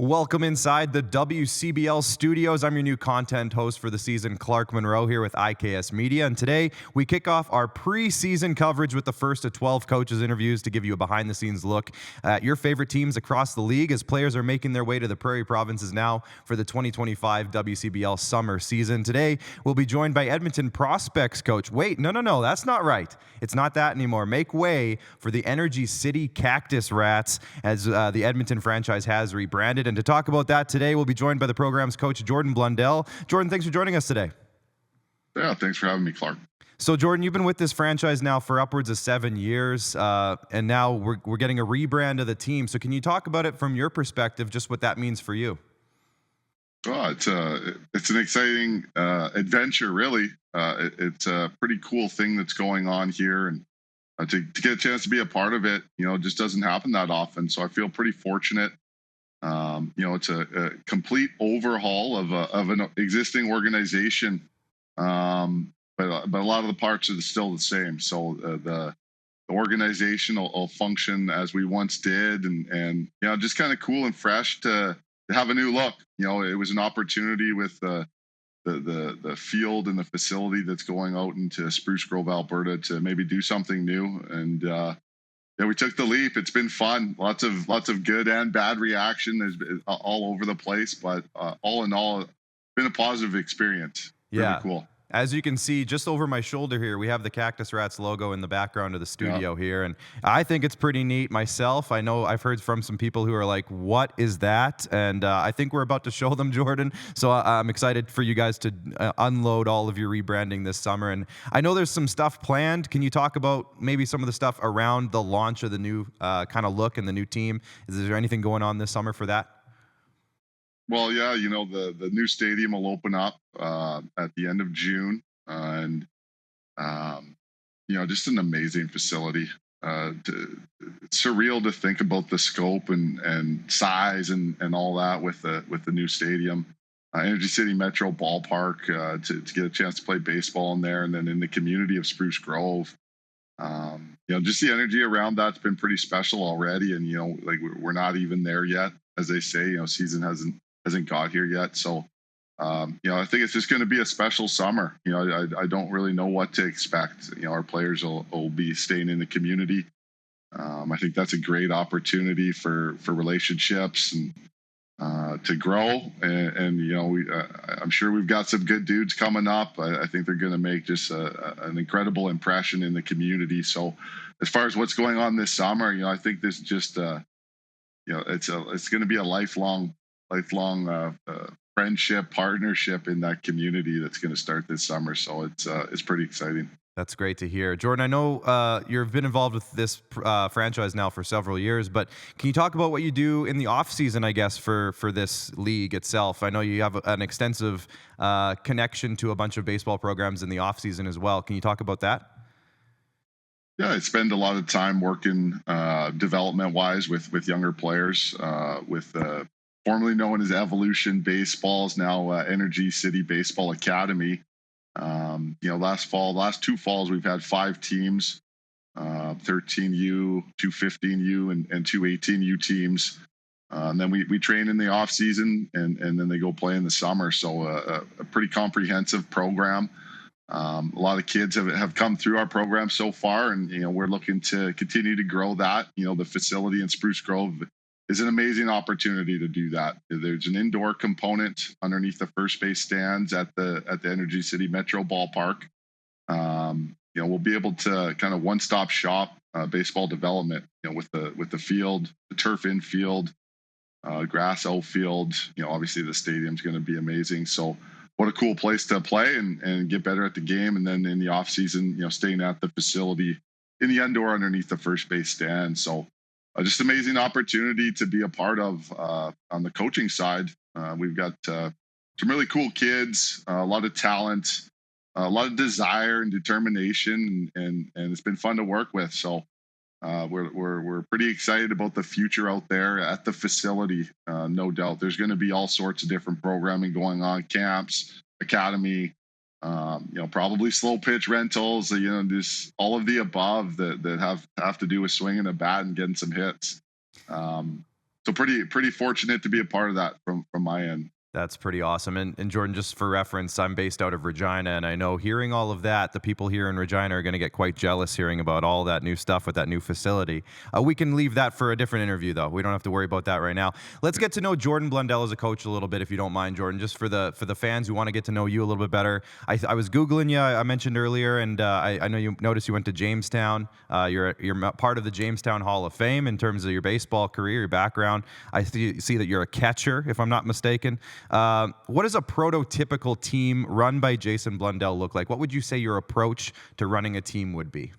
Welcome inside the WCBL studios. I'm your new content host for the season, Clark Monroe, here with IKS Media. And today we kick off our preseason coverage with the first of 12 coaches interviews to give you a behind-the-scenes look at your favorite teams across the league as players are making their way to the Prairie Provinces now for the 2025 WCBL summer season. Today we'll be joined by Edmonton Prospects coach. Wait, no, that's not right. It's not that anymore. Make way for the Energy City Cactus Rats as the Edmonton franchise has rebranded. And to talk about that today, we'll be joined by the program's coach, Jordan Blundell. Jordan, thanks for joining us today. Yeah, thanks for having me, Clark. So, Jordan, you've been with this franchise now for upwards of 7 years, and now we're getting a rebrand of the team. So can you talk about it from your perspective, just what that means for you? Oh, it's an exciting adventure, really. It's a pretty cool thing that's going on here, and to get a chance to be a part of it, just doesn't happen that often. So I feel pretty fortunate. It's a complete overhaul of an existing organization, but a lot of the parts are still the same. So the organization will function as we once did, and just kind of cool and fresh to have a new look. It was an opportunity with the field and the facility that's going out into Spruce Grove, Alberta, to maybe do something new. And we took the leap. It's been fun. Lots of good and bad reaction. There's been all over the place, but all in all, it's been a positive experience. Yeah. Really cool. As you can see, just over my shoulder here, we have the Cactus Rats logo in the background of the studio here, and I think it's pretty neat myself. I know I've heard from some people who are like, what is that? And I think we're about to show them, Jordan, so I'm excited for you guys to unload all of your rebranding this summer. And I know there's some stuff planned. Can you talk about maybe some of the stuff around the launch of the new kind of look and the new team? Is there anything going on this summer for that? Well, yeah, the new stadium will open up at the end of June, and just an amazing facility. It's surreal to think about the scope and size and all that with the new stadium, Energy City Metro Ballpark, to get a chance to play baseball in there, and then in the community of Spruce Grove. Just the energy around that's been pretty special already, and like we're not even there yet, as they say. Season hasn't got here yet. So, I think it's just going to be a special summer. I don't really know what to expect. Our players will be staying in the community. I think that's a great opportunity for relationships and to grow. And I'm sure we've got some good dudes coming up. I think they're going to make just an incredible impression in the community. So, as far as what's going on this summer, I think this just it's going to be a lifelong friendship, partnership in that community that's going to start this summer. So it's pretty exciting. That's great to hear. Jordan, I know you've been involved with this franchise now for several years, but can you talk about what you do in the off season, I guess, for this league itself? I know you have an extensive connection to a bunch of baseball programs in the off season as well. Can you talk about that? Yeah, I spend a lot of time working development-wise with younger players, with formerly known as Evolution Baseballs, now Energy City Baseball Academy. Last 2 falls, we've had 5 teams, 13U, 2 15U, and 2 18U teams. And then we train in the off season, and then they go play in the summer. So a pretty comprehensive program. A lot of kids have come through our program so far, and we're looking to continue to grow that. The facility in Spruce Grove is an amazing opportunity to do that. There's an indoor component underneath the first base stands at the Energy City Metro Ballpark. We'll be able to kind of one-stop shop baseball development. With the field, the turf infield, grass outfield. Obviously the stadium's going to be amazing. So, what a cool place to play and get better at the game. And then in the off season, staying at the facility in the indoor underneath the first base stand. So, just amazing opportunity to be a part of on the coaching side. We've got some really cool kids, a lot of talent, a lot of desire and determination, and it's been fun to work with. So we're pretty excited about the future out there at the facility. No doubt, there's going to be all sorts of different programming going on, camps, academy. Probably slow pitch rentals, just all of the above that have to do with swinging a bat and getting some hits. So pretty fortunate to be a part of that from my end. That's pretty awesome. And Jordan, just for reference, I'm based out of Regina, and I know hearing all of that, the people here in Regina are going to get quite jealous hearing about all that new stuff with that new facility. We can leave that for a different interview, though. We don't have to worry about that right now. Let's get to know Jordan Blundell as a coach a little bit, if you don't mind, Jordan, just for the fans who want to get to know you a little bit better. I was Googling you, I mentioned earlier, and I know you noticed you went to Jamestown. You're part of the Jamestown Hall of Fame in terms of your baseball career, your background. I see that you're a catcher, if I'm not mistaken. What does a prototypical team run by Jason Blundell look like? What would you say your approach to running a team would be?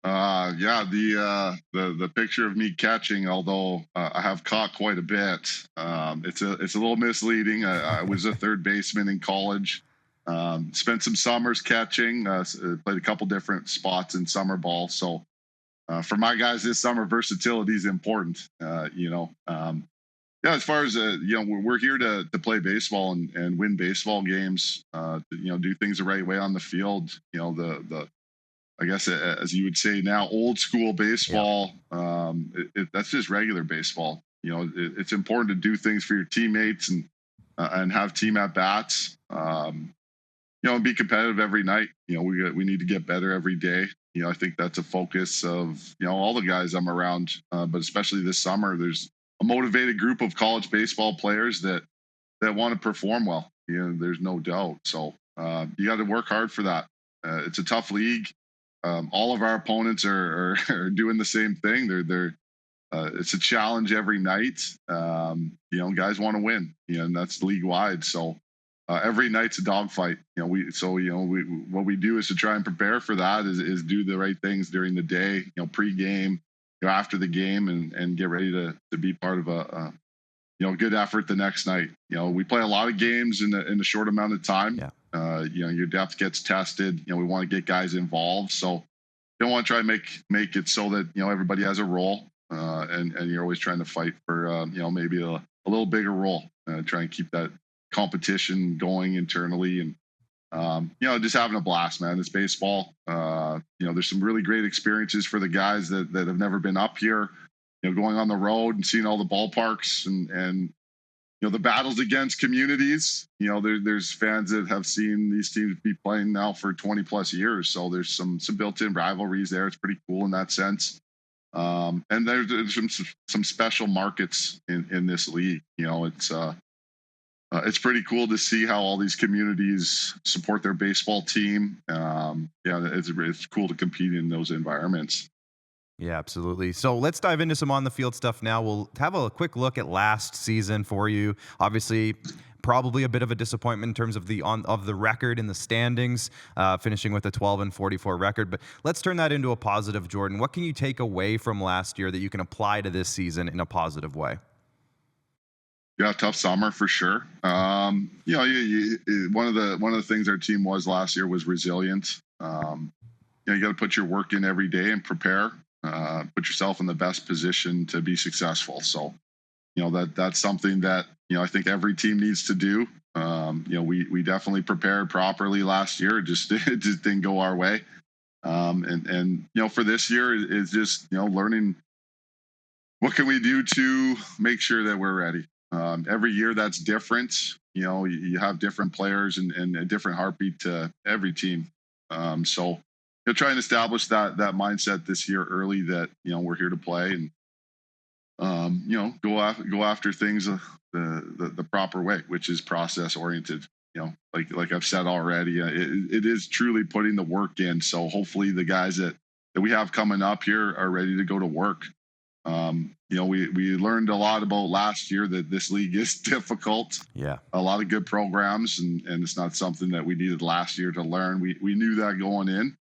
Yeah, the picture of me catching, although I have caught quite a bit, it's a little misleading. I was a third baseman in college. Spent some summers catching. Played a couple different spots in summer ball. So for my guys this summer, versatility is important. Yeah, as far as we're here to play baseball and win baseball games. Do things the right way on the field. The I guess as you would say now, old school Yeah. baseball. That's just regular baseball. It's important to do things for your teammates and have team at bats. And be competitive every night. We need to get better every day. I think that's a focus of all the guys I'm around, but especially this summer. There's a motivated group of college baseball players that want to perform well. There's no doubt. So you got to work hard for that. It's a tough league. All of our opponents are doing the same thing. It's a challenge every night. Guys want to win. And that's league wide. So every night's a dogfight. What we do is to try and prepare for that. Is do the right things during the day. Pre-game, after the game, and get ready to be part of a good effort the next night. We play a lot of games in a short amount of time. Yeah. Your depth gets tested. We want to get guys involved. So you don't want to try and make it so that everybody has a role, and you're always trying to fight for maybe a little bigger role. Try and keep that competition going internally, and just having a blast, man. It's baseball. There's some really great experiences for the guys that have never been up here. Going on the road and seeing all the ballparks and the battles against communities. There's fans that have seen these teams be playing now for 20 plus years. So there's some built-in rivalries there. It's pretty cool in that sense. And there's some special markets in this league. It's pretty cool to see how all these communities support their baseball team. It's cool to compete in those environments. Yeah, absolutely. So let's dive into some on the field stuff now. We'll have a quick look at last season for you. Obviously, probably a bit of a disappointment in terms of the record in the standings, finishing with a 12-44 record. But let's turn that into a positive, Jordan. What can you take away from last year that you can apply to this season in a positive way? Yeah, tough summer for sure. One of the things our team was last year was resilient. You got to put your work in every day and prepare. Put yourself in the best position to be successful. So, that's something that I think every team needs to do. We definitely prepared properly last year. It just didn't go our way. And for this year is just learning what can we do to make sure that we're ready. Every year that's different. You have different players and a different heartbeat to every team. So try and establish that mindset this year early that we're here to play and go after things the proper way, which is process oriented. Like I've said already, it is truly putting the work in. So hopefully the guys that we have coming up here are ready to go to work. We learned a lot about last year that this league is difficult. Yeah. A lot of good programs, and it's not something that we needed last year to learn. We knew that going in.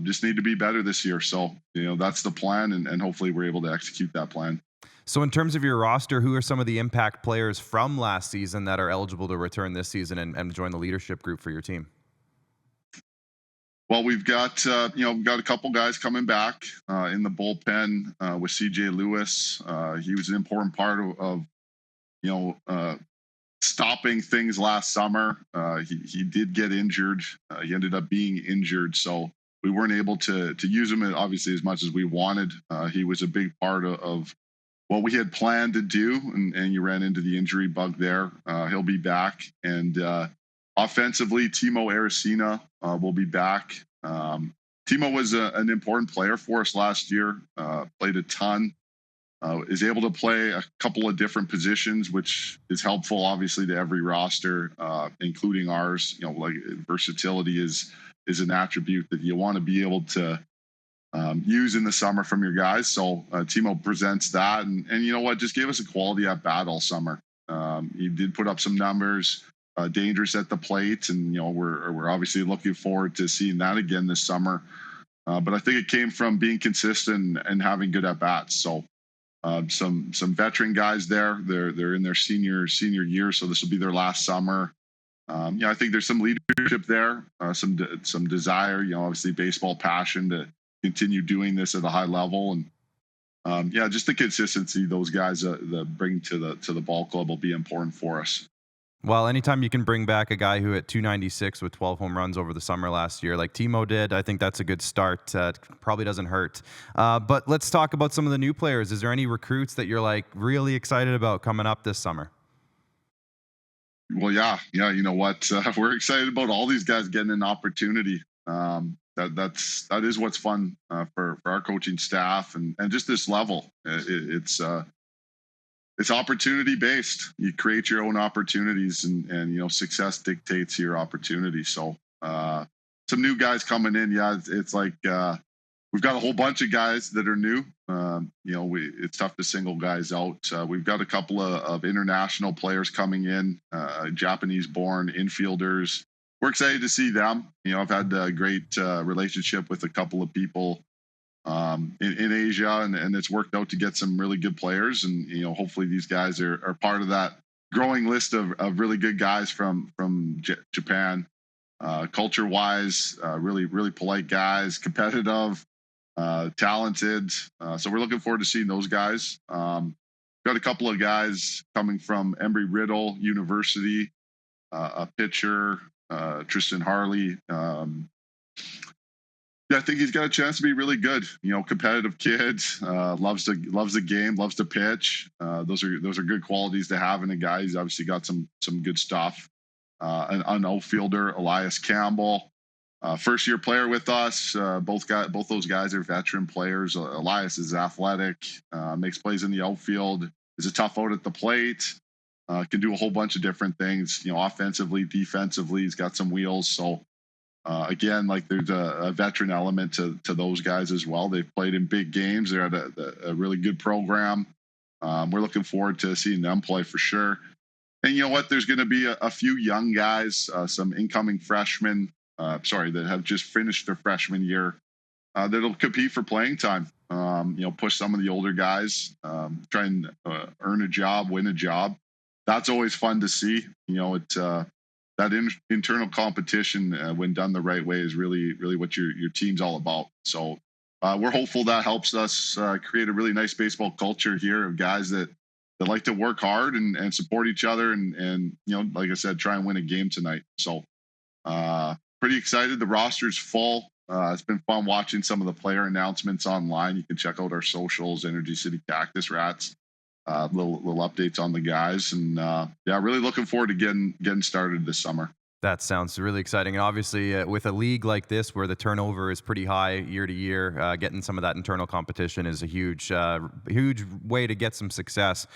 Just need to be better this year. So, that's the plan, and hopefully we're able to execute that plan. So in terms of your roster, who are some of the impact players from last season that are eligible to return this season and join the leadership group for your team? Well, we've got a couple guys coming back in the bullpen with CJ Lewis. He was an important part of stopping things last summer. He did get injured. He ended up being injured, so we weren't able to use him obviously as much as we wanted. He was a big part of what we had planned to do, and you ran into the injury bug there. He'll be back, and offensively, Timo Aracina will be back. Timo was an important player for us last year. Played a ton. Is able to play a couple of different positions, which is helpful, obviously, to every roster, including ours. Like versatility is an attribute that you want to be able to use in the summer from your guys. So Timo presents that, and you know what, just gave us a quality at bat all summer. He did put up some numbers, dangerous at the plate, and we're obviously looking forward to seeing that again this summer. But I think it came from being consistent and having good at bats. So some veteran guys there. They're in their senior year, so this will be their last summer. I think there's some leadership there, some desire. Obviously baseball passion to continue doing this at a high level, and just the consistency those guys bring to the ball club will be important for us. Well, anytime you can bring back a guy who hit 296 with 12 home runs over the summer last year, like Timo did, I think that's a good start. Probably doesn't hurt. But let's talk about some of the new players. Is there any recruits that you're like really excited about coming up this summer? Well, yeah. You know what? We're excited about all these guys getting an opportunity. That is what's fun for our coaching staff and just this level. It's opportunity based. You create your own opportunities, and success dictates your opportunity. So some new guys coming in. Yeah, it's like we've got a whole bunch of guys that are new. It's tough to single guys out. We've got a couple of international players coming in, Japanese-born infielders. We're excited to see them. I've had a great relationship with a couple of people in Asia, and it's worked out to get some really good players. And hopefully these guys are part of that growing list of really good guys from Japan. Culture-wise, really polite guys, competitive, talented. So we're looking forward to seeing those guys. Got a couple of guys coming from Embry-Riddle University, a pitcher, Tristan Harley. I think he's got a chance to be really good. Competitive kid, loves the game, loves to pitch. Those are good qualities to have in a guy. He's obviously got some good stuff. An outfielder, Elias Campbell, first year player with us. Both those guys are veteran players. Elias is athletic, makes plays in the outfield, is a tough out at the plate. Can do a whole bunch of different things. Offensively, defensively, he's got some wheels. So. Again, like there's a veteran element to those guys as well. They've played in big games. They're at a really good program. We're looking forward to seeing them play for sure. And you know what? There's going to be a few young guys, some incoming freshmen, that have just finished their freshman year that'll compete for playing time. Push some of the older guys, try and earn a job, win a job. That's always fun to see. That internal competition, when done the right way, is really what your team's all about. So we're hopeful that helps us create a really nice baseball culture here of guys that like to work hard and support each other and like I said, try and win a game tonight. So pretty excited. The roster's full. It's been fun watching some of the player announcements online. You can check out our socials, Energy City Cactus Rats. Little updates on the guys, and really looking forward to getting started this summer. That sounds really exciting. And obviously, with a league like this where the turnover is pretty high year to year, getting some of that internal competition is a huge way to get some success.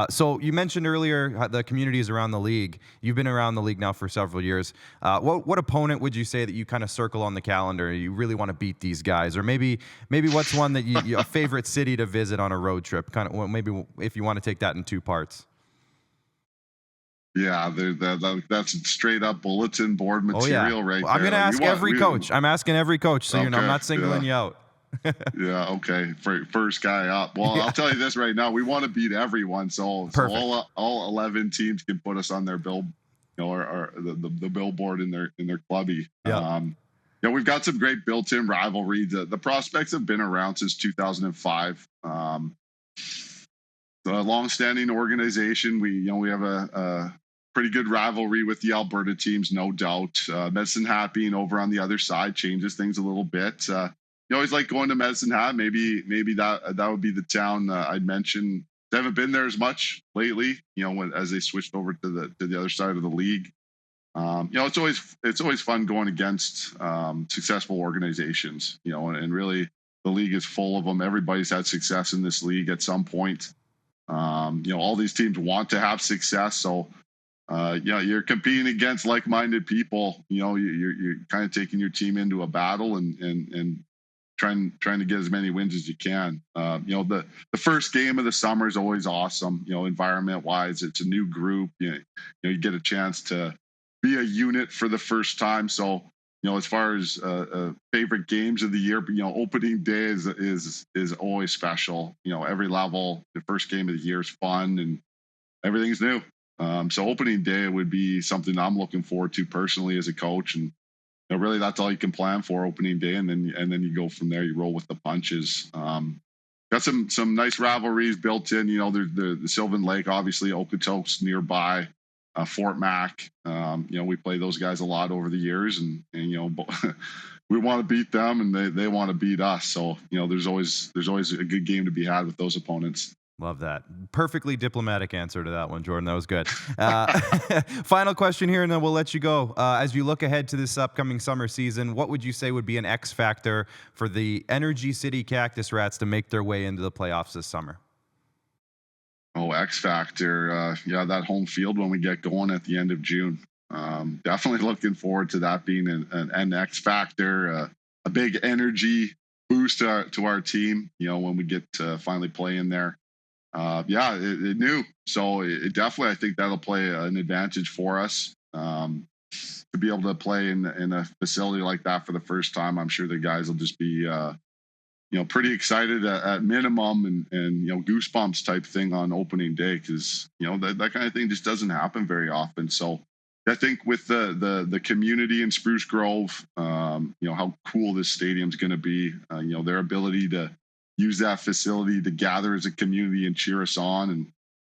So you mentioned earlier the communities around the league. You've been around the league now for several years. What opponent would you say that you kind of circle on the calendar? You really want to beat these guys, or maybe what's one that a favorite city to visit on a road trip? Kind of maybe if you want to take that in two parts. Yeah, that's straight up bulletin board material right there. I'm going to ask every coach. I'm asking every coach, so I'm not singling you out. Yeah, okay. First guy up. Well, I'll tell you this right now. We want to beat everyone, so all 11 teams can put us on their bill, or the billboard in their clubby. Yeah. We've got some great built-in rivalry. The prospects have been around since 2005. The long-standing organization. We have a pretty good rivalry with the Alberta teams, no doubt. Medicine Hat being over on the other side changes things a little bit. You always like going to Medicine Hat. Maybe that would be the town I'd mention they haven't been there as much lately. As they switched over to the other side of the league. It's always fun going against successful organizations. And really the league is full of them. Everybody's had success in this league at some point. All these teams want to have success, so you're competing against like-minded people. You're kind of taking your team into a battle and trying to get as many wins as you can. The first game of the summer is always awesome. Environment-wise, it's a new group. You get a chance to be a unit for the first time. So, as far as favorite games of the year, opening day is always special. Every level, the first game of the year is fun and everything's new. So opening day would be something I'm looking forward to personally as a coach, and really that's all you can plan for, opening day, and then you go from there. You roll with the punches. Got some nice rivalries built in. There's the Sylvan Lake, obviously, Okotoks nearby. Fort Mac, we play those guys a lot over the years, and we want to beat them, and they want to beat us. So there's always a good game to be had with those opponents. Love that. Perfectly diplomatic answer to that one, Jordan. That was good. Final question here, and then we'll let you go. As you look ahead to this upcoming summer season, what would you say would be an X factor for the Energy City Cactus Rats to make their way into the playoffs this summer? Oh, X factor. That home field when we get going at the end of June. Definitely looking forward to that being an X factor, a big energy boost to our team, when we get to finally play in there. It new. So it definitely, I think that'll play an advantage for us. To be able to play in a facility like that for the first time, I'm sure the guys will just be pretty excited at minimum, and goosebumps type thing on opening day, because that kind of thing just doesn't happen very often. So I think with the community in Spruce Grove, how cool this stadium's going to be, their ability to use that facility to gather as a community and cheer us on,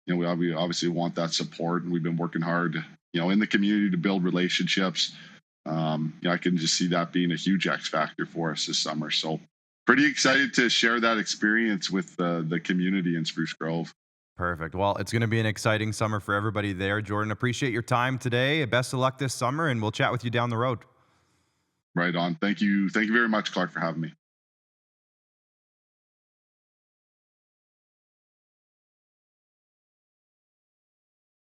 and we obviously want that support, and we've been working hard in the community to build relationships. I can just see that being a huge X factor for us this summer. So pretty excited to share that experience with the community in Spruce Grove. Perfect. Well, it's going to be an exciting summer for everybody there. Jordan, appreciate your time today. Best of luck this summer, and we'll chat with you down the road. Right on. Thank you very much, Clark, for having me.